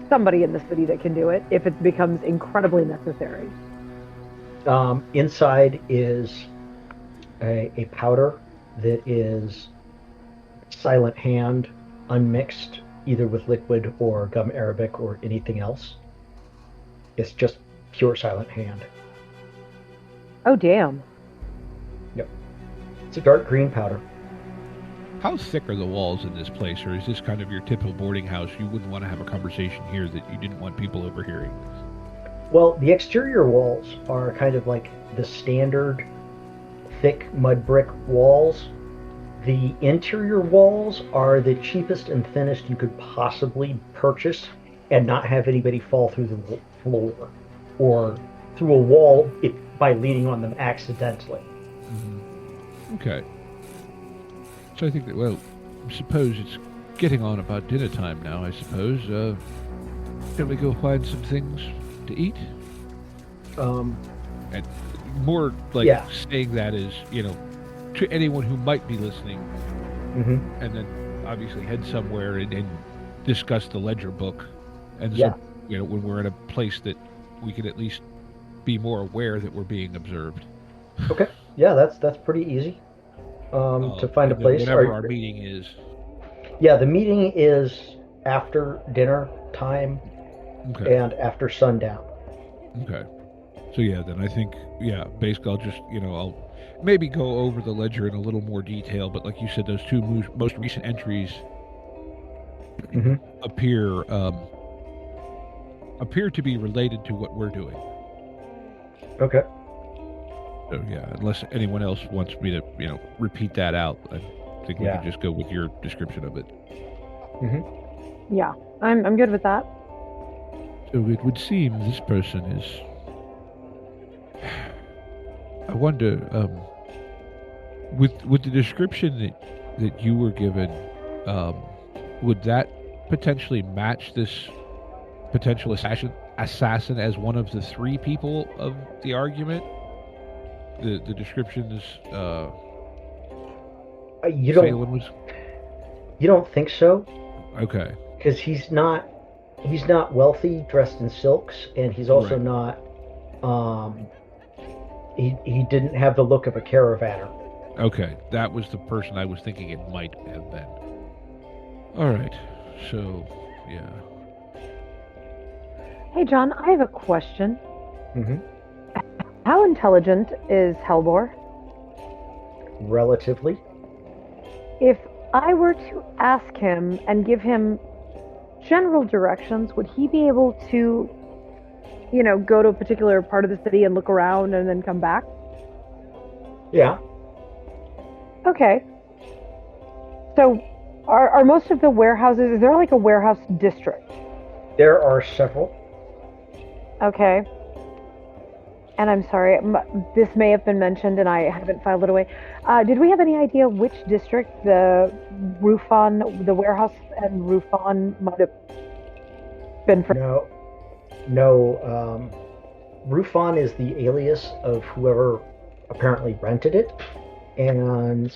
somebody in the city that can do it if it becomes incredibly necessary. Inside is a powder that is silent hand, unmixed, either with liquid or gum arabic or anything else. It's just pure silent hand. Oh, damn. Yep. It's a dark green powder. How thick are the walls in this place, or is this kind of your typical boarding house? You wouldn't want to have a conversation here that you didn't want people overhearing. Well, the exterior walls are kind of like the standard thick mud brick walls. The interior walls are the cheapest and thinnest you could possibly purchase and not have anybody fall through the floor or through a wall by leaning on them accidentally. Mm-hmm. Okay. So I think that, well, I suppose it's getting on about dinner time now, I suppose. Shall we go find some things to eat? And more like saying that is, to anyone who might be listening, and then obviously head somewhere and discuss the ledger book, and so, when we're in a place that we can at least be more aware that we're being observed. Okay, yeah, that's pretty easy to find a place. Whatever our meeting is. Yeah, the meeting is after dinner time and after sundown. Okay. So then I think, basically I'll just, I'll maybe go over the ledger in a little more detail, but like you said, those two most recent entries appear to be related to what we're doing. Okay. So unless anyone else wants me to, repeat that out, I think we can just go with your description of it. Yeah, I'm good with that. So it would seem this person is... I wonder, with the description that you were given, would that potentially match this potential assassin as one of the three people of the argument? The description is you don't think so? Okay. Because he's not wealthy, dressed in silks, and he's also not he didn't have the look of a caravaner. Okay, that was the person I was thinking it might have been. All right, so Hey John, I have a question. How intelligent is Hellbor? Relatively. If I were to ask him and give him general directions, would he be able to, go to a particular part of the city and look around and then come back? Yeah. Okay. So, are most of the warehouses, is there like a warehouse district? There are several. Okay. And I'm sorry, this may have been mentioned and I haven't filed it away. Did we have any idea which district the the warehouse and Rufon might have been from? No. Rufon is the alias of whoever apparently rented it, and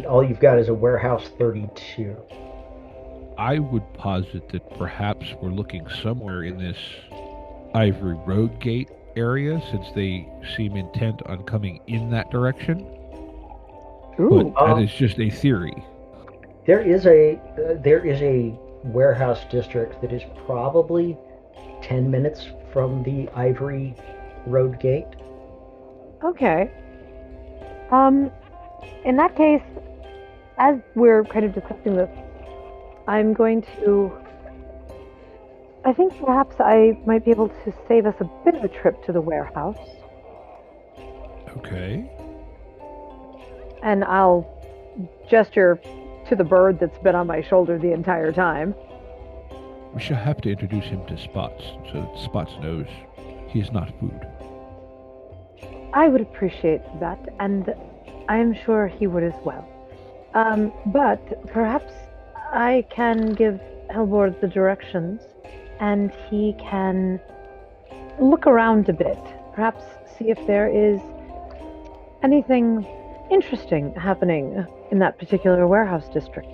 all you've got is a warehouse 32. I would posit that perhaps we're looking somewhere in this Ivory Road Gate area, since they seem intent on coming in that direction. Ooh. But that is just a theory. There is a warehouse district that is probably 10 minutes from the Ivory Road Gate. Okay. In that case, as we're kind of discussing this, I'm going to... I think perhaps I might be able to save us a bit of a trip to the warehouse. Okay. And I'll gesture to the bird that's been on my shoulder the entire time. We shall have to introduce him to Spots, so that Spots knows he is not food. I would appreciate that, and I am sure he would as well. But perhaps I can give Hellbor the directions, and he can look around a bit. Perhaps see if there is anything interesting happening in that particular warehouse district.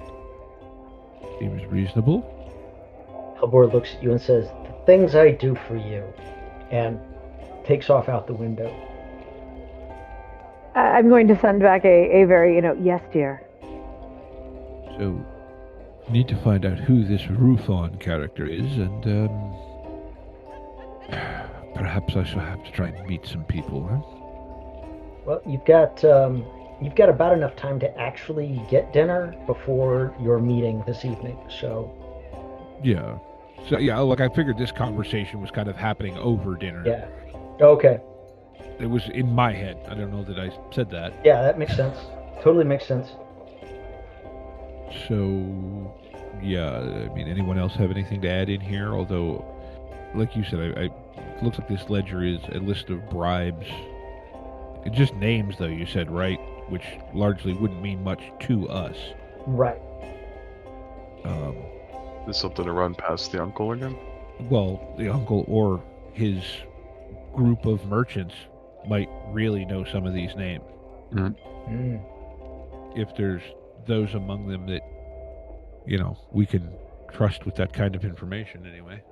Seems reasonable. Halvor looks at you and says, "The things I do for you," and takes off out the window. I'm going to send back a very, yes, dear. So, need to find out who this Rufon character is, and perhaps I shall have to try and meet some people, huh? Well, you've got about enough time to actually get dinner before your meeting this evening. So Yeah. So, yeah, like I figured this conversation was kind of happening over dinner. yeah, okay, It was in my head. I don't know that I said that. yeah, that makes sense. Totally makes sense. So, yeah, I mean, anyone else have anything to add in here? Although, like you said, it looks like this ledger is a list of bribes. It's just names, though, you said, right? Which largely wouldn't mean much to us. Right. Is something to run past the uncle again? Well, the uncle or his group of merchants might really know some of these names. Mm. If there's those among them that, we can trust with that kind of information anyway.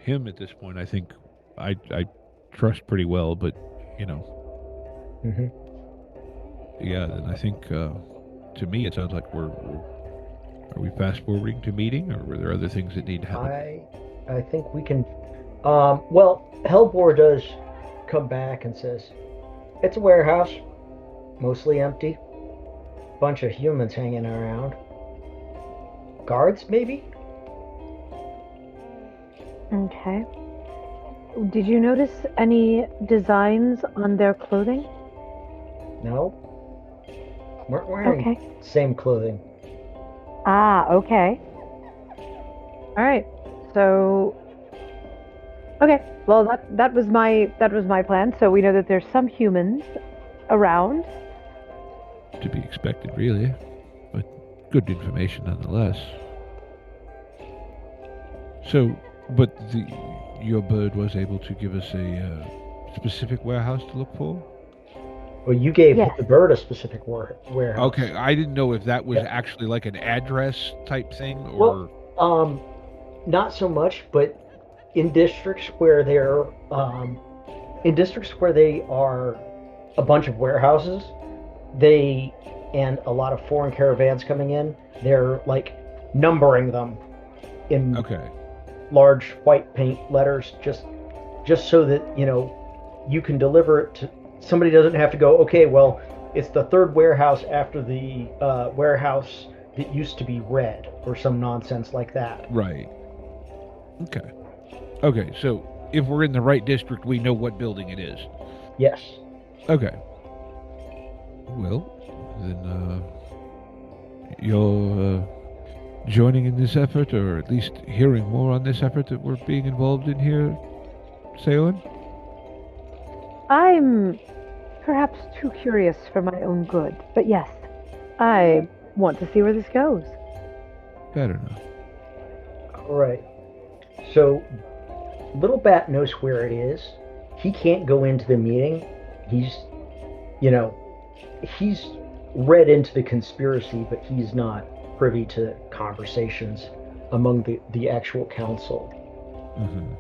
Him at this point, I think I trust pretty well, but, Mm-hmm. yeah, then I think, to me, it sounds like are we fast forwarding to meeting, or were there other things that need to happen? I think we can. Well, Hellbore does come back and says, "It's a warehouse, mostly empty. Bunch of humans hanging around. Guards, maybe." Okay. Did you notice any designs on their clothing? No, weren't wearing Okay. same clothing. Ah, okay. All right. So, okay. Well, that was my plan. So we know that there's some humans around. To be expected, really, but good information nonetheless. So, but your bird was able to give us a specific warehouse to look for? Well, you gave Yes. the bird a specific warehouse. Okay, I didn't know if that was Yeah. actually like an address type thing, or... Well, not so much, but in districts where they are a bunch of warehouses, and a lot of foreign caravans coming in, they're like numbering them in Okay. large white paint letters, just so that you can deliver it to somebody. Doesn't have to go, okay, well, it's the third warehouse after the warehouse that used to be red, or some nonsense like that. Right. Okay, so if we're in the right district, we know what building it is. Yes. Okay. Well, then, you're joining in this effort, or at least hearing more on this effort that we're being involved in here, Saelen? I'm perhaps too curious for my own good, but yes, I want to see where this goes. Fair enough. All right. So, Little Bat knows where it is. He can't go into the meeting. He's read into the conspiracy, but he's not privy to conversations among the actual council. Mm-hmm.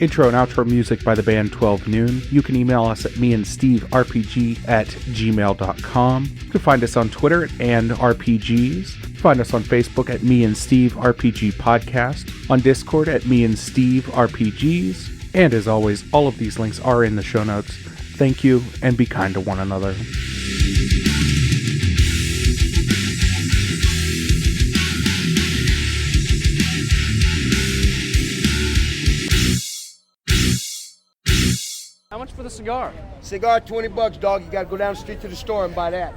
Intro and outro music by the band 12 Noon. You can email us at meandsteverpg@gmail.com. You can find us on Twitter and RPGs. Find us on Facebook at Me and Steve RPG Podcast, on Discord at Me and Steve RPGs, and as always, all of these links are in the show notes. Thank you, and be kind to one another. How much for the cigar? Cigar, $20, dog. You gotta go down the street to the store and buy that.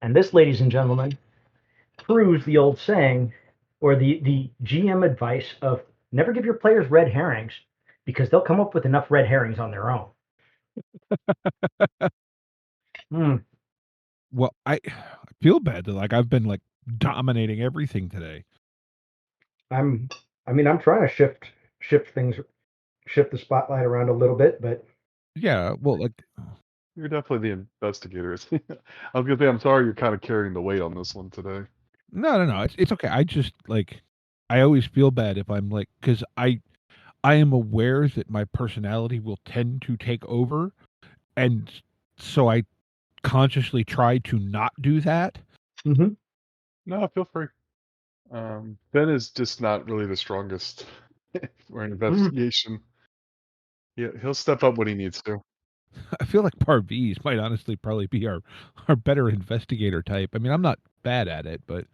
And this, ladies and gentlemen, proves the old saying, or the GM advice of never give your players red herrings. because they'll come up with enough red herrings on their own. Well, I feel bad that like I've been like dominating everything today. I'm trying to shift the spotlight around a little bit, but Yeah, well, like You're definitely the investigator. I was gonna say, I'm sorry you're kind of carrying the weight on this one today. no, it's okay. I just like I always feel bad if I'm like because I am aware that my personality will tend to take over, and so I consciously try to not do that. No, feel free. Ben is just not really the strongest for an investigation. Yeah, he'll step up when he needs to. I feel like Parviz might honestly probably be our better investigator type. I mean, I'm not bad at it, but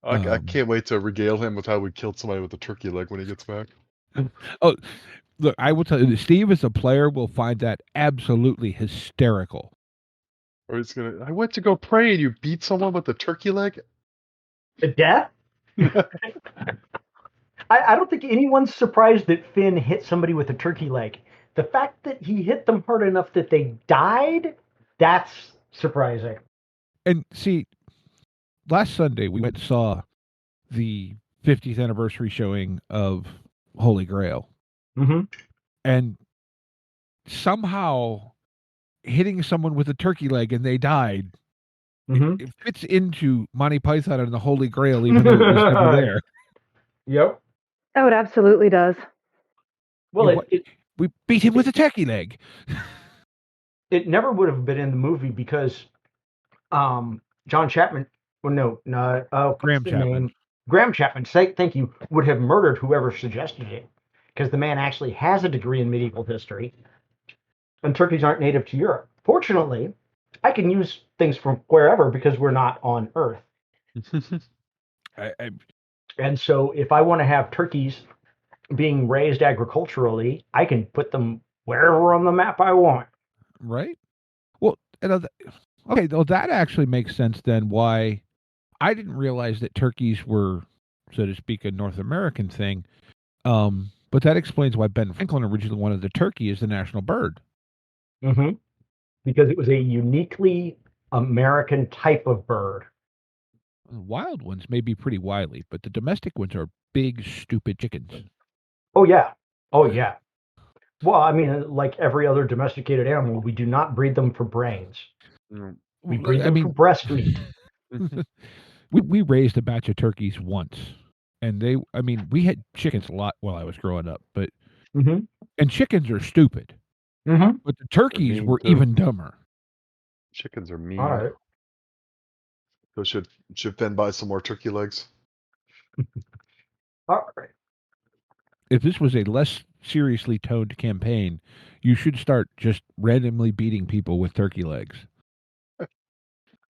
I can't wait to regale him with how we killed somebody with a turkey leg when he gets back. oh, look, I will tell you, Steve as a player will find that absolutely hysterical. Or he's gonna. I went to go pray, and you beat someone with a turkey leg. to death. I don't think anyone's surprised that Finn hit somebody with a turkey leg. The fact that he hit them hard enough that they died, that's surprising. And see, last Sunday we went and saw the 50th anniversary showing of Holy Grail. And somehow hitting someone with a turkey leg and they died, it fits into Monty Python and the Holy Grail, even though it was never there. Yep. Oh, it absolutely does. Well, we beat him with a turkey leg. It never would have been in the movie because John Chapman, Graham Chapman. Graham Chapman, thank you, would have murdered whoever suggested it because the man actually has a degree in medieval history and turkeys aren't native to Europe. Fortunately, I can use things from wherever because we're not on Earth. And so if I want to have turkeys being raised agriculturally, I can put them wherever on the map I want. Right? Well, okay, well, that actually makes sense then why I didn't realize that turkeys were, so to speak, a North American thing. But that explains why Ben Franklin originally wanted the turkey as the national bird. Because it was a uniquely American type of bird. Wild ones may be pretty wily, but the domestic ones are big, stupid chickens. Oh, yeah. Well, I mean, like every other domesticated animal, we do not breed them for brains. We breed them for breast meat. We raised a batch of turkeys once, and we had chickens a lot while I was growing up, but and chickens are stupid, but the turkeys were even dumber. Chickens are mean. All right. So should Finn buy some more turkey legs? All right. If this was a less seriously toned campaign, you should start just randomly beating people with turkey legs.